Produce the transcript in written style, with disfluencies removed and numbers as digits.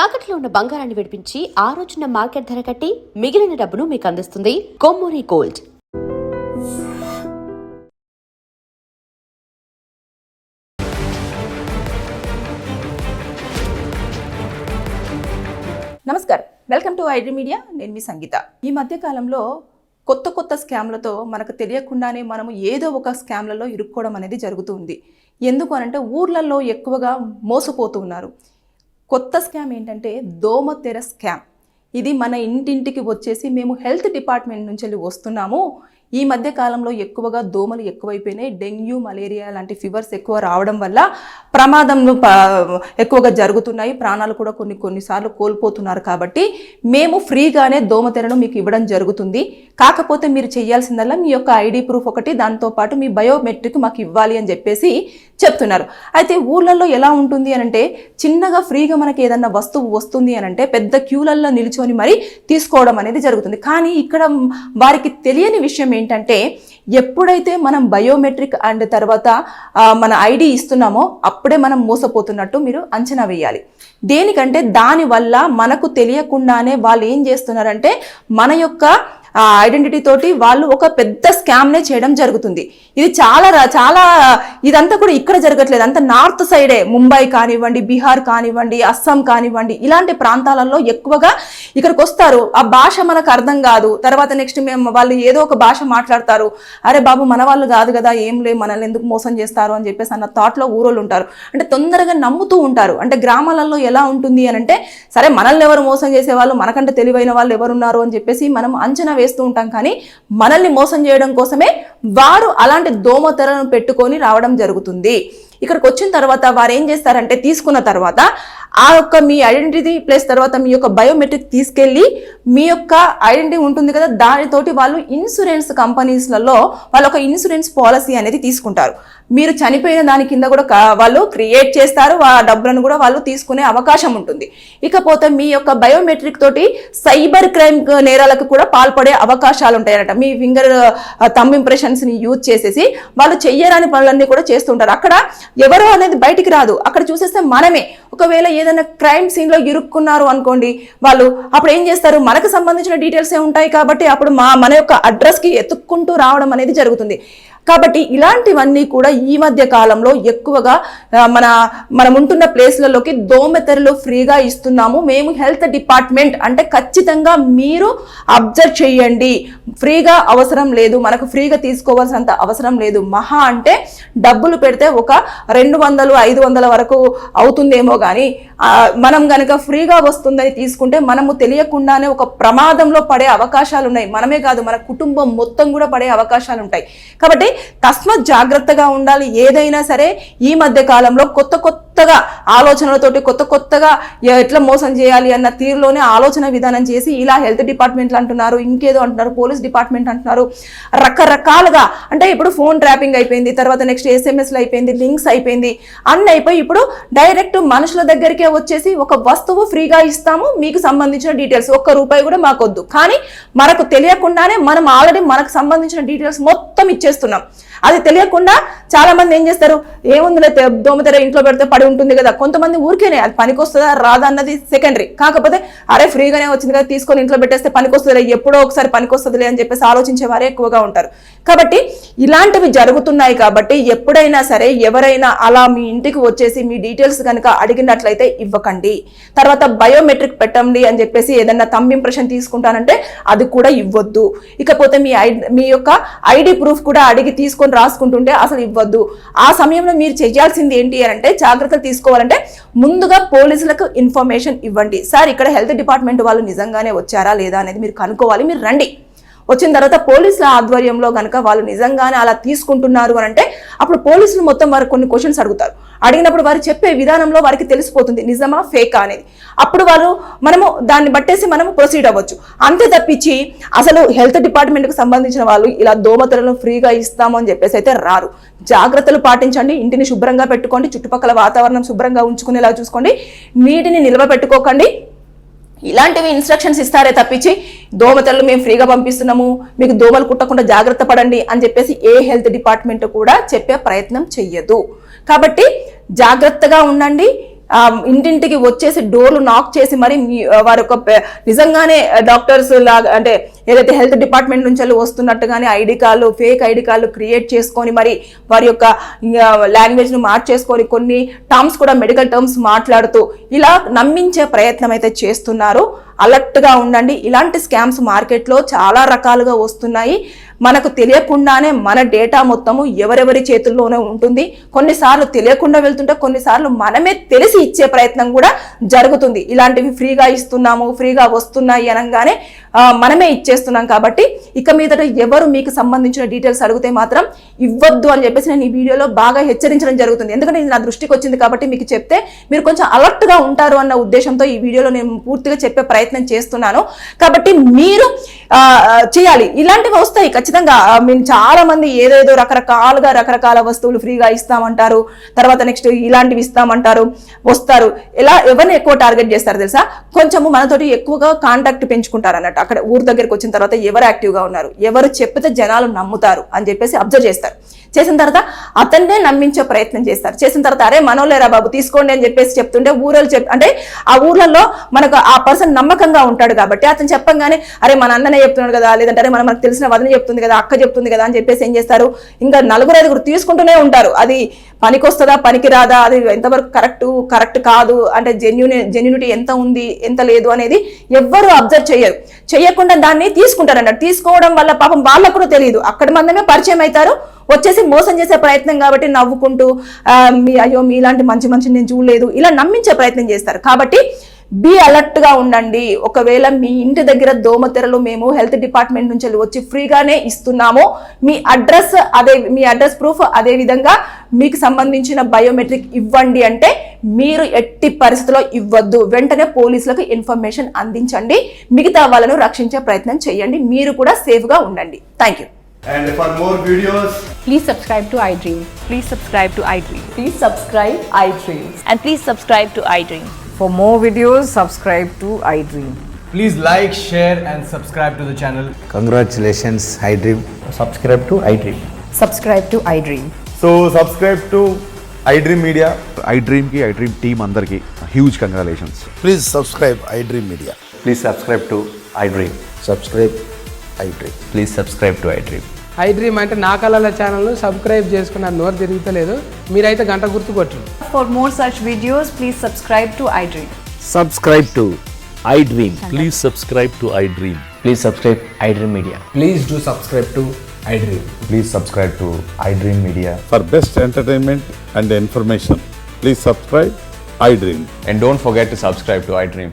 తాకట్లో ఉన్న బంగారాన్ని విడిపించి ఆ రోజున మార్కెట్ ధర కట్టి మిగిలిన డబ్బును మీకు అందిస్తుంది కొమ్మూరి గోల్డ్. నమస్కారం, వెల్కమ్ టు ఐడ్రీ మీడియా. నేను మీ సంగీత. ఈ మధ్య కాలంలో కొత్త స్కామ్లతో మనకు తెలియకుండానే మనము ఏదో ఒక స్కామ్లలో ఇరుక్కోవడం అనేది జరుగుతుంది. ఎందుకు అనంటే ఊర్లలో ఎక్కువగా మోసపోతూ ఉన్నారు. కొత్త స్కామ్ ఏంటంటే దోమతెర స్కామ్. ఇది మన ఇంటింటికి వచ్చేసి మేము హెల్త్ డిపార్ట్మెంట్ నుంచి వెళ్ళి వస్తున్నాము, ఈ మధ్య కాలంలో ఎక్కువగా దోమలు ఎక్కువైపోయినాయి, డెంగ్యూ మలేరియా లాంటి ఫీవర్స్ ఎక్కువ రావడం వల్ల ప్రమాదంలు ఎక్కువగా జరుగుతున్నాయి, ప్రాణాలు కూడా కొన్నిసార్లు కోల్పోతున్నారు. కాబట్టి మేము ఫ్రీగానే దోమతెరను మీకు ఇవ్వడం జరుగుతుంది. కాకపోతే మీరు చేయాల్సిందల్లా మీ యొక్క ఐడి ప్రూఫ్ ఒకటి, దాంతోపాటు మీ బయోమెట్రిక్ మాకు ఇవ్వాలి అని చెప్పేసి చెప్తున్నారు. అయితే ఊళ్ళల్లో ఎలా ఉంటుంది అనంటే చిన్నగా ఫ్రీగా మనకి ఏదన్నా వస్తువు వస్తుంది అనంటే పెద్ద క్యూలల్లో నిల్చొని మరి తీసుకోవడం అనేది జరుగుతుంది. కానీ ఇక్కడ వారికి తెలియని విషయం ఏంటంటే ఎప్పుడైతే మనం బయోమెట్రిక్ అండ్ తర్వాత మన ఐడి ఇస్తున్నామో అప్పుడే మనం మోసపోతున్నట్టు మీరు అంచనా వేయాలి. దేనికంటే దానివల్ల మనకు తెలియకుండానే వాళ్ళు ఏం చేస్తున్నారంటే మన యొక్క ఐడెంటిటీ తోటి వాళ్ళు ఒక పెద్ద స్కామ్నే చేయడం జరుగుతుంది. ఇది చాలా ఇదంతా కూడా ఇక్కడ జరగట్లేదు, అంతా నార్త్ సైడే, ముంబై కానివ్వండి, బీహార్ కానివ్వండి, అస్సాం కానివ్వండి, ఇలాంటి ప్రాంతాలలో ఎక్కువగా ఇక్కడికి వస్తారు. ఆ భాష మనకు అర్థం కాదు. తర్వాత నెక్స్ట్ వాళ్ళు ఏదో ఒక భాష మాట్లాడతారు. అరే బాబు మన వాళ్ళు కాదు కదా, ఏం లే మనల్ని ఎందుకు మోసం చేస్తారు అని చెప్పేసి అన్న థాట్లో ఊరోళ్ళు ఉంటారు. అంటే తొందరగా నమ్ముతూ ఉంటారు. అంటే గ్రామాలలో ఎలా ఉంటుంది అని అంటే సరే మనల్ని ఎవరు మోసం చేసే వాళ్ళు, మనకంటే తెలివైన వాళ్ళు ఎవరున్నారు అని చెప్పేసి మనం అంచనా వేస్తూ ఉంటాం. కానీ మనల్ని మోసం చేయడం కోసమే వారు అలాంటి దోమతెరలను పెట్టుకొని రావడం జరుగుతుంది. ఇక్కడికి వచ్చిన తర్వాత వారు ఏం చేస్తారంటే తీసుకున్న తర్వాత ఆ యొక్క మీ ఐడెంటిటీ ప్లస్ తర్వాత మీ యొక్క బయోమెట్రిక్ తీసుకెళ్ళి మీ యొక్క ఐడెంటిటీ ఉంటుంది కదా, దానితోటి వాళ్ళు ఇన్సూరెన్స్ కంపెనీస్లలో వాళ్ళు ఒక ఇన్సూరెన్స్ పాలసీ అనేది తీసుకుంటారు. మీరు చనిపోయిన దాని కింద కూడా వాళ్ళు క్రియేట్ చేస్తారు, ఆ డబ్బులను కూడా వాళ్ళు తీసుకునే అవకాశం ఉంటుంది. ఇకపోతే మీ యొక్క బయోమెట్రిక్ తోటి సైబర్ క్రైమ్ నేరాలకు కూడా పాల్పడే అవకాశాలు ఉంటాయన్నట. మీ ఫింగర్ థంబ్ ఇంప్రెషన్స్ ని యూజ్ చేసేసి వాళ్ళు చెయ్యరాని పనులన్నీ కూడా చేస్తుంటారు. అక్కడ ఎవరో అనేది బయటికి రాదు, అక్కడ చూసేస్తే మనమే. ఒకవేళ ఏదైనా క్రైమ్ సీన్ లో ఇరుక్కున్నారు అనుకోండి, వాళ్ళు అప్పుడు ఏం చేస్తారు, మనకు సంబంధించిన డీటెయిల్స్ ఉంటాయి కాబట్టి అప్పుడు మన యొక్క అడ్రస్ కి ఎత్తుక్కుంటూ రావడం అనేది జరుగుతుంది. కాబట్టి ఇలాంటివన్నీ కూడా ఈ మధ్య కాలంలో ఎక్కువగా మనం ఉంటున్న ప్లేస్లలోకి దోమతెరలు ఫ్రీగా ఇస్తున్నాము మేము హెల్త్ డిపార్ట్మెంట్ అంటే ఖచ్చితంగా మీరు అబ్జర్వ్ చేయండి, ఫ్రీగా అవసరం లేదు, మనకు ఫ్రీగా తీసుకోవాల్సినంత అవసరం లేదు. మహా అంటే డబ్బులు పెడితే ఒక 200-500 వరకు అవుతుందేమో కానీ మనం గనక ఫ్రీగా వస్తుందని తీసుకుంటే మనము తెలియకుండానే ఒక ప్రమాదంలో పడే అవకాశాలు ఉన్నాయి. మనమే కాదు, మన కుటుంబం మొత్తం కూడా పడే అవకాశాలు ఉంటాయి. కాబట్టి తస్మాత్ జాగ్రత్తగా ఉండాలి. ఏదైనా సరే ఈ మధ్య కాలంలో కొత్తగా ఆలోచనలతోటి కొత్తగా ఎట్లా మోసం చేయాలి అన్న తీరులోనే ఆలోచన విధానం చేసి ఇలా హెల్త్ డిపార్ట్మెంట్లు అంటున్నారు, ఇంకేదో అంటున్నారు, పోలీస్ డిపార్ట్మెంట్ అంటున్నారు, రకరకాలుగా. అంటే ఇప్పుడు ఫోన్ ట్రాపింగ్ అయిపోయింది, తర్వాత నెక్స్ట్ ఎస్ఎంఎస్లు అయిపోయింది, లింక్స్ అయిపోయింది, అన్ని అయిపోయి ఇప్పుడు డైరెక్ట్ మనుషుల దగ్గరికే వచ్చేసి ఒక వస్తువు ఫ్రీగా ఇస్తాము, మీకు సంబంధించిన డీటెయిల్స్ ₹1 కూడా మాకొద్దు, కానీ మనకు తెలియకుండానే మనం ఆల్రెడీ మనకు సంబంధించిన డీటెయిల్స్ మొత్తం ఇచ్చేస్తున్నాం. అది తెలియకుండా చాలా మంది ఏం చేస్తారు, ఏముందిలే దోమతెర ఇంట్లో పెడితే పడి ఉంటుంది కదా, కొంతమంది ఊరికేనే అది పనికొస్తుందా రాదా అన్నది సెకండరీ, కాకపోతే అరే ఫ్రీగానే వచ్చింది కదా తీసుకొని ఇంట్లో పెట్టేస్తే పనికొస్తుందిలే, ఎప్పుడో ఒకసారి పనికొస్తుందిలే అని చెప్పేసి ఆలోచించే వారే ఎక్కువగా ఉంటారు. కాబట్టి ఇలాంటివి జరుగుతున్నాయి. కాబట్టి ఎప్పుడైనా సరే ఎవరైనా అలా మీ ఇంటికి వచ్చేసి మీ డీటెయిల్స్ కనుక అడిగినట్లయితే ఇవ్వకండి. తర్వాత బయోమెట్రిక్ పెట్టండి అని చెప్పేసి ఏదన్నా థంబ్ ఇంప్రెషన్ తీసుకుంటానంటే అది కూడా ఇవ్వద్దు. ఇకపోతే మీ యొక్క ఐడి ప్రూఫ్ కూడా అడిగి తీసుకొని రాసుకుంటుంటే అసలు ఇవ్వద్దు. ఆ సమయంలో మీరు చేయాల్సింది ఏంటి అంటే జాగ్రత్తలు తీసుకోవాలంటే ముందుగా పోలీసులకు ఇన్ఫర్మేషన్ ఇవ్వండి. సార్ ఇక్కడ హెల్త్ డిపార్ట్మెంట్ వాళ్ళు నిజంగానే వచ్చారా లేదా అనేది మీరు కనుక్కోవాలి. మీరు రండి, వచ్చిన తర్వాత పోలీసుల ఆధ్వర్యంలో కనుక వాళ్ళు నిజంగానే అలా తీసుకుంటున్నారు అని అంటే అప్పుడు పోలీసులు మొత్తం వారు కొన్ని క్వశ్చన్స్ అడుగుతారు. అడిగినప్పుడు వారు చెప్పే విధానంలో వారికి తెలిసిపోతుంది నిజమా ఫేకా అనేది. అప్పుడు మనము దాన్ని బట్టేసి మనము ప్రొసీడ్ అవ్వచ్చు. అంతే తప్పించి అసలు హెల్త్ డిపార్ట్మెంట్కి సంబంధించిన వాళ్ళు ఇలా దోమతెరలను ఫ్రీగా ఇస్తాము అని చెప్పేసి అయితే రారు. జాగ్రత్తలు పాటించండి, ఇంటిని శుభ్రంగా పెట్టుకోండి, చుట్టుపక్కల వాతావరణం శుభ్రంగా ఉంచుకునేలా చూసుకోండి, నీటిని నిల్వ పెట్టుకోకండి. ఇలాంటివి ఇన్స్ట్రక్షన్స్ ఇస్తారే తప్పించి దోమతెరలు మేము ఫ్రీగా పంపిస్తున్నాము, మీకు దోమలు కుట్టకుండా జాగ్రత్త పడండి అని చెప్పేసి ఏ హెల్త్ డిపార్ట్మెంట్ కూడా చెప్పే ప్రయత్నం చెయ్యదు. కాబట్టి జాగ్రత్తగా ఉండండి. ఇంటింటికి వచ్చేసి డోర్లు నాక్ చేసి మరి వారి యొక్క నిజంగానే డాక్టర్స్ లాగా అంటే ఏదైతే హెల్త్ డిపార్ట్మెంట్ నుంచి వస్తున్నట్టుగానే ఐడి కార్డులు ఫేక్ ఐడి కార్డులు క్రియేట్ చేసుకొని మరి వారి యొక్క లాంగ్వేజ్ను మార్చేసుకొని కొన్ని టర్మ్స్ కూడా మెడికల్ టర్మ్స్ మాట్లాడుతూ ఇలా నమ్మించే ప్రయత్నం అయితే చేస్తున్నారు. అలర్ట్గా ఉండండి. ఇలాంటి స్కామ్స్ మార్కెట్లో చాలా రకాలుగా వస్తున్నాయి. మనకు తెలియకుండానే మన డేటా మొత్తము ఎవరెవరి చేతుల్లోనే ఉంటుంది. కొన్నిసార్లు తెలియకుండా వెళ్తుంటే కొన్నిసార్లు మనమే తెలిసి ఇచ్చే ప్రయత్నం కూడా జరుగుతుంది. ఇలాంటివి ఫ్రీగా ఇస్తున్నాము, ఫ్రీగా వస్తున్నాయి అనగానే మనమే ఇచ్చేస్తున్నాం. కాబట్టి ఇక మీదట ఎవరు మీకు సంబంధించిన డీటెయిల్స్ అడిగితే మాత్రం ఇవ్వద్దు అని చెప్పేసి నేను ఈ వీడియోలో బాగా హెచ్చరించడం జరుగుతుంది. ఎందుకంటే ఇది నా దృష్టికి వచ్చింది కాబట్టి మీకు చెప్తే మీరు కొంచెం అలర్ట్గా ఉంటారు అన్న ఉద్దేశంతో ఈ వీడియోలో నేను పూర్తిగా చెప్పే ప్రయత్నం చేస్తున్నాను. కాబట్టి మీరు చేయాలి. ఇలాంటివి వస్తాయి ఖచ్చితంగా. మేము చాలా మంది ఏదేదో రకరకాల వస్తువులు ఫ్రీగా ఇస్తామంటారు, తర్వాత నెక్స్ట్ ఇలాంటివి ఇస్తామంటారు, వస్తారు. ఎలా ఎవరిని ఎక్కువ టార్గెట్ చేస్తారు తెలుసా? కొంచెము మనతోటి ఎక్కువగా కాంటాక్ట్ పెంచుకుంటారు అన్నట్టు. అక్కడ ఊరు దగ్గరికి వచ్చిన తర్వాత ఎవరు యాక్టివ్గా ఉన్నారు, ఎవరు చెప్తే జనాలు నమ్ముతారు అని చెప్పేసి అబ్జర్వ్ చేస్తారు. చేసిన తర్వాత అతన్నే నమ్మించే ప్రయత్నం చేస్తారు. చేసిన తర్వాత అరే మనోలేరా బాబు తీసుకోండి అని చెప్పేసి చెప్తుంటే అంటే ఆ ఊర్లలో మనకు ఆ పర్సన్ నమ్మకంగా ఉంటాడు కాబట్టి అతను చెప్పంగానే అరే మన అన్ననే చెప్తున్నాడు కదా, లేదంటే అరే మనకు తెలిసిన వదిన చెప్తుంది కదా, అక్క చెప్తుంది కదా అని చెప్పేసి ఏం చేస్తారు, ఇంకా 4-5 తీసుకుంటూనే ఉంటారు. అది పనికొస్తుందా పనికి రాదా, అది ఎంతవరకు కరెక్ట్ కాదు, అంటే జెన్యూనిటీ ఎంత ఉంది ఎంత లేదు అనేది ఎవ్వరూ అబ్జర్వ్ చేయకుండా దాన్ని తీసుకుంటారు అన్నట్టు. తీసుకోవడం వల్ల పాపం వాళ్ళకు కూడా తెలియదు, అక్కడ మందమే పరిచయం అవుతారు, వచ్చేసి మోసం చేసే ప్రయత్నం కాబట్టి నవ్వుకుంటూ అయ్యో మీలాంటి మంచి నేను చూడలేదు ఇలా నమ్మించే ప్రయత్నం చేస్తారు. కాబట్టి బీ అలర్ట్గా ఉండండి. ఒకవేళ మీ ఇంటి దగ్గర దోమతెరలు మేము హెల్త్ డిపార్ట్మెంట్ నుంచి వచ్చి ఫ్రీగానే ఇస్తున్నాము, మీ అడ్రస్ ప్రూఫ్ అదే విధంగా మీకు సంబంధించిన బయోమెట్రిక్ ఇవ్వండి అంటే మీరు ఎట్టి పరిస్థితుల్లో ఇవ్వద్దు. వెంటనే పోలీసులకు ఇన్ఫర్మేషన్ అందించండి. మిగతా వాళ్ళను రక్షించే ప్రయత్నం చేయండి. మీరు కూడా సేఫ్గా ఉండండి. Thank you. And for more videos, Please subscribe to iDream. Please subscribe to iDream. Please subscribe iDream. And please subscribe to iDream. For more videos, subscribe to iDream. please like, share and subscribe to the channel. Congratulations, iDream. Subscribe to iDream. Subscribe to iDream. So subscribe to iDream Media. iDream team andarki huge congratulations. Please subscribe iDream Media. Please subscribe to iDream. Subscribe iDream. Please subscribe to iDream. iDream అంటే నా కళల ఛానల్ను subscribe చేసుకున్న నోరు తిరుగుతలేదు, మీరైతే గంట గుర్తు కొట్టండి. For more such videos, please subscribe to iDream. Subscribe to iDream. Please subscribe to iDream. Please subscribe iDream Media. Please do subscribe to iDream. Please subscribe to iDream Media. For best entertainment and information, please subscribe iDream. And don't forget to subscribe to iDream.